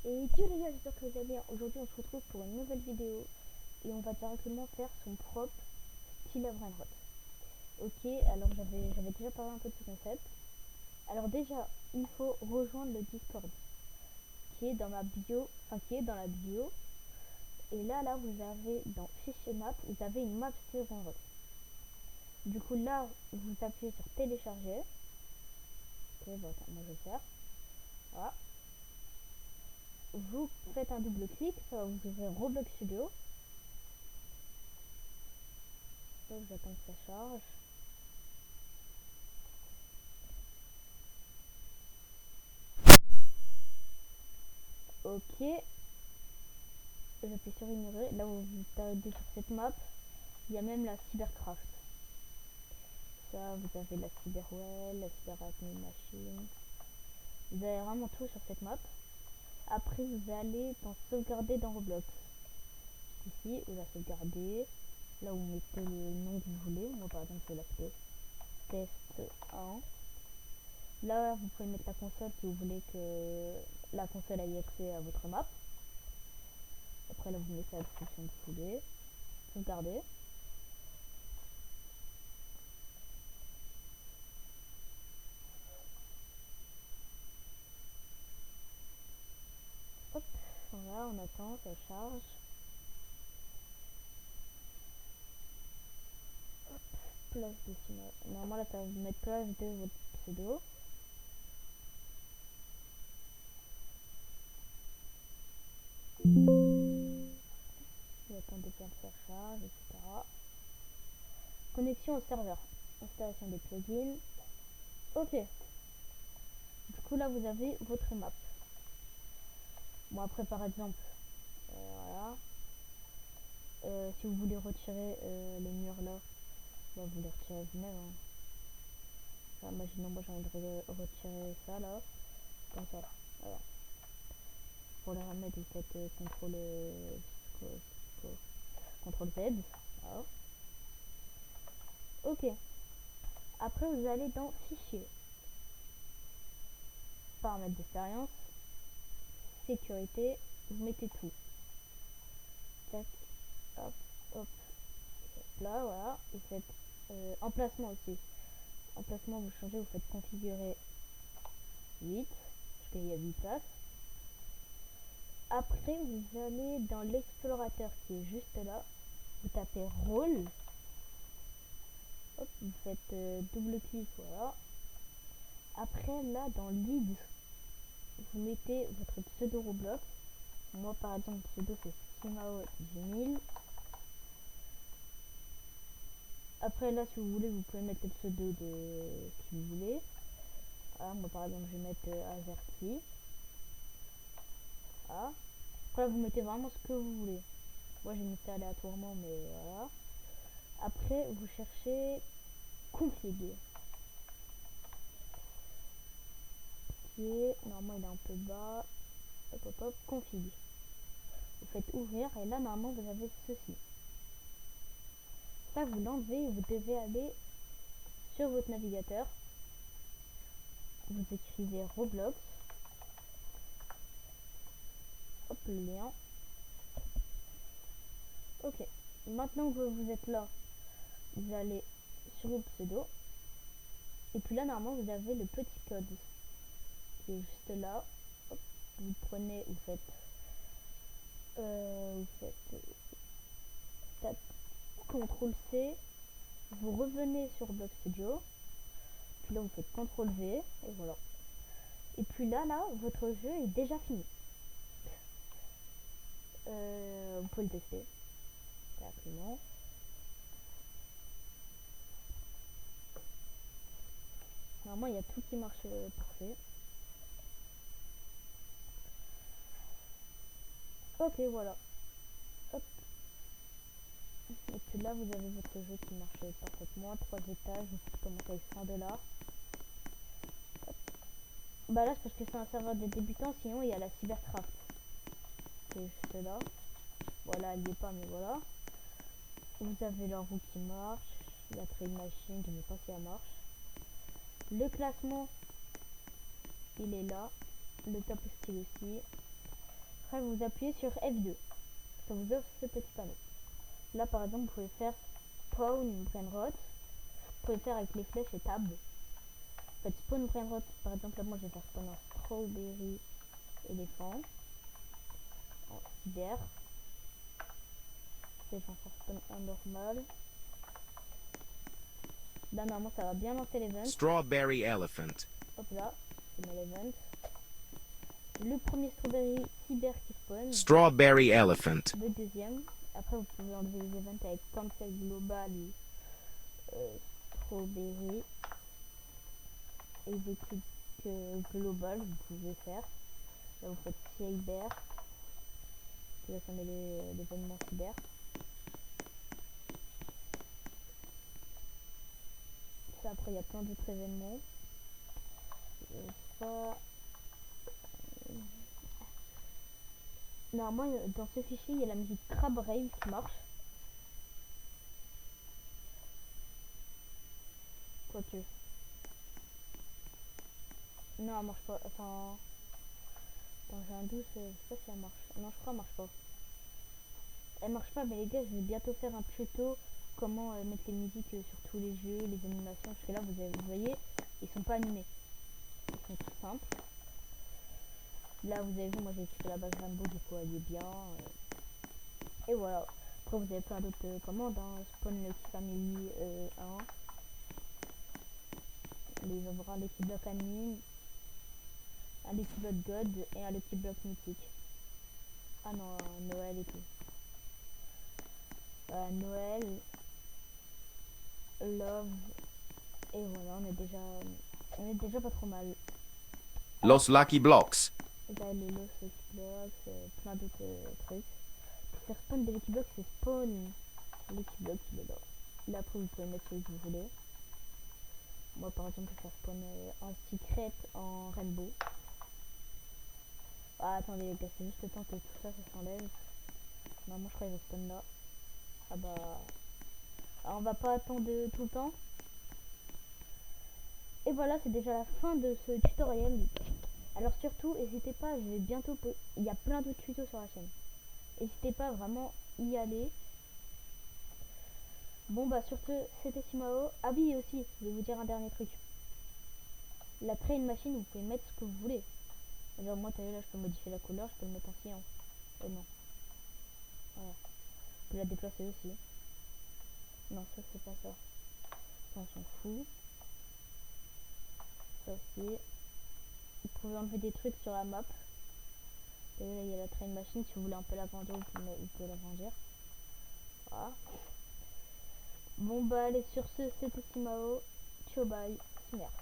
Et tu les gars, j'espère que vous allez bien. Aujourd'hui, on se retrouve pour une nouvelle vidéo et on va directement faire son propre style Brainrot. Ok, alors j'avais déjà parlé un peu de ce concept. Alors déjà, il faut rejoindre le Discord qui est dans ma bio, enfin qui est dans la bio. Et là, vous avez dans fichier map, vous avez une map style Brainrot. Du coup, là, vous appuyez sur télécharger. Ok, bon, attends, moi je vais faire. Voilà. Vous faites un double clic, ça va vous ouvrir Roblox Studio. Donc j'attends que ça charge. Ok, j'appuie sur ignorer. Là où vous arrivez sur cette map, il y a même la cybercraft. Ça, vous avez la cyberwell, la cyberadmin machine. Vous avez vraiment tout sur cette map. Après, vous allez dans sauvegarder dans Roblox. Ici, vous la sauvegardez. Là où vous mettez le nom que vous voulez. Moi, par exemple, je vais l'appeler test 1. Là, vous pouvez mettre la console si vous voulez que la console ait accès à votre map. Après, là, vous mettez la description que vous voulez. Sauvegardez. Hop, voilà, on attend, ça charge. Hop, place de cinéma. Normalement, là, ça va vous mettre place de votre pseudo. Vous attendez bien que ça charge, etc. Connexion au serveur. Installation des plugins. Ok. Du coup, là, vous avez votre map. Bon, après, par exemple, voilà. Si vous voulez retirer les murs là, bah, vous les retirez vous-même. Hein. Enfin, imaginons, moi j'ai envie de retirer ça là, comme ça. Voilà. Pour les remettre, vous faites CTRL Z. Voilà. Ok. Après, vous allez dans Fichier, paramètres d'expérience, sécurité, vous mettez tout. Tac, hop, hop. Là, voilà. Vous faites emplacement aussi. Emplacement, vous changez, vous faites configurer 8, parce qu'il y a 8 places. Après, vous allez dans l'explorateur qui est juste là. Vous tapez rôle. Hop, vous faites double clic, voilà. Après, là, dans lead, vous mettez votre pseudo Roblox. Moi, par exemple, le pseudo, c'est Simao 10 000. Après, là, si vous voulez, vous pouvez mettre le pseudo de qui vous voulez. Voilà, moi, par exemple, je vais mettre Azerty. Voilà. Après, vous mettez vraiment ce que vous voulez. Moi, j'ai mis ça aléatoirement, mais voilà. Après, vous cherchez config. Qui est, normalement, il est un peu bas. Hop, hop, hop, config. Vous faites ouvrir, et là, normalement, vous avez ceci. Ça, vous l'enlevez et vous devez aller sur votre navigateur. Vous écrivez Roblox. Hop, le lien. Ok. Maintenant que vous êtes là, vous allez sur le pseudo. Et puis là, normalement, vous avez le petit code qui est juste là. Hop, vous prenez, vous faites tape CTRL C. Vous revenez sur Block Studio. Puis là, vous faites CTRL V. Et voilà. Et puis là, votre jeu est déjà fini. Vous pouvez le tester directement. Normalement, il y a tout qui marche parfait. Ok, voilà. Hop. Et puis là, vous avez votre jeu qui marche parfaitement. 3 étages, vous commencez avec 100 $. Bah là, c'est parce que c'est un serveur de débutants, sinon il y a la cybercraft. Qui est juste là. Voilà, elle n'y est pas, mais voilà. Vous avez la roue qui marche. La trade machine, je ne sais pas si elle marche. Le classement, il est là. Le top style aussi. Après vous appuyez sur F2, ça vous offre ce petit panneau. Là par exemple vous pouvez faire spawn brainrot, vous pouvez faire avec les flèches et tab. En fait spawn brainrot, par exemple là moi je vais faire spawn en strawberry éléphant, en cyber. Je vais faire spawn en normal. Là normalement ça va bien lancer l'event. Strawberry elephant. Hop là, c'est l'event. Le premier strawberry cyber qui spawn. Strawberry elephant. Le deuxième. Après vous pouvez enlever les events avec cancel global strawberry. Execute global vous pouvez faire. Là vous faites cyber. Là ça met l'événement cyber. Ça après il y a plein d'autres événements. Ça. Normalement dans ce fichier il y a la musique Crab Rave qui marche. Quoique. Non elle marche pas. Enfin. Attends, j'ai un doute, je sais pas si elle marche. Non je crois qu'elle marche pas. Elle marche pas mais les gars je vais bientôt faire un tuto comment mettre les musiques sur tous les jeux, les animations. Parce que là vous voyez, ils sont pas animés. Ils sont tout simples. Là vous avez vu moi j'ai équipé la base Rainbow du coup elle est bien. Et voilà. Après vous avez plein d'autres commandes. Hein. Spawn Lucky Family 1. Les avoir un Lucky Block Admin. Un Lucky Block God et un Lucky Block Mythique. Ah non, Noël et tout. Noël. Love. Et voilà, on est déjà pas trop mal. Alors, Los Lucky Blocks. vous avez les Los Lucky Blocks, plein d'autres trucs. Pour faire spawn des Lucky Blocks, c'est spawn Lucky Blocks, il est là. Là après vous pouvez mettre celui que vous voulez. Moi par exemple je vais faire spawn en secret en rainbow. Ah attendez les gars, c'est juste le temps que tout ça s'enlève. Normalement je crois qu'il va spawn là. Ah bah... Alors, on va pas attendre tout le temps. Et voilà, c'est déjà la fin de ce tutoriel. Alors surtout, n'hésitez pas, je vais bientôt... Il y a plein de tutos sur la chaîne. N'hésitez pas vraiment y aller. Bon bah sur ce, c'était Simao. Ah oui aussi, je vais vous dire un dernier truc. La train machine, vous pouvez mettre ce que vous voulez. Genre moi, t'as vu là, je peux modifier la couleur, je peux le mettre en cyan. Non. Voilà. Je peux la déplacer aussi. Non, ça c'est pas ça. Ça on s'en fout. Ça aussi. Vous pouvez enlever des trucs sur la map. Là, il y a la train machine. Si vous voulez un peu l'agrandir, vous pouvez l'agrandir. Voilà. Bon bah allez, sur ce, c'était Simao. Ciao bye. Merci.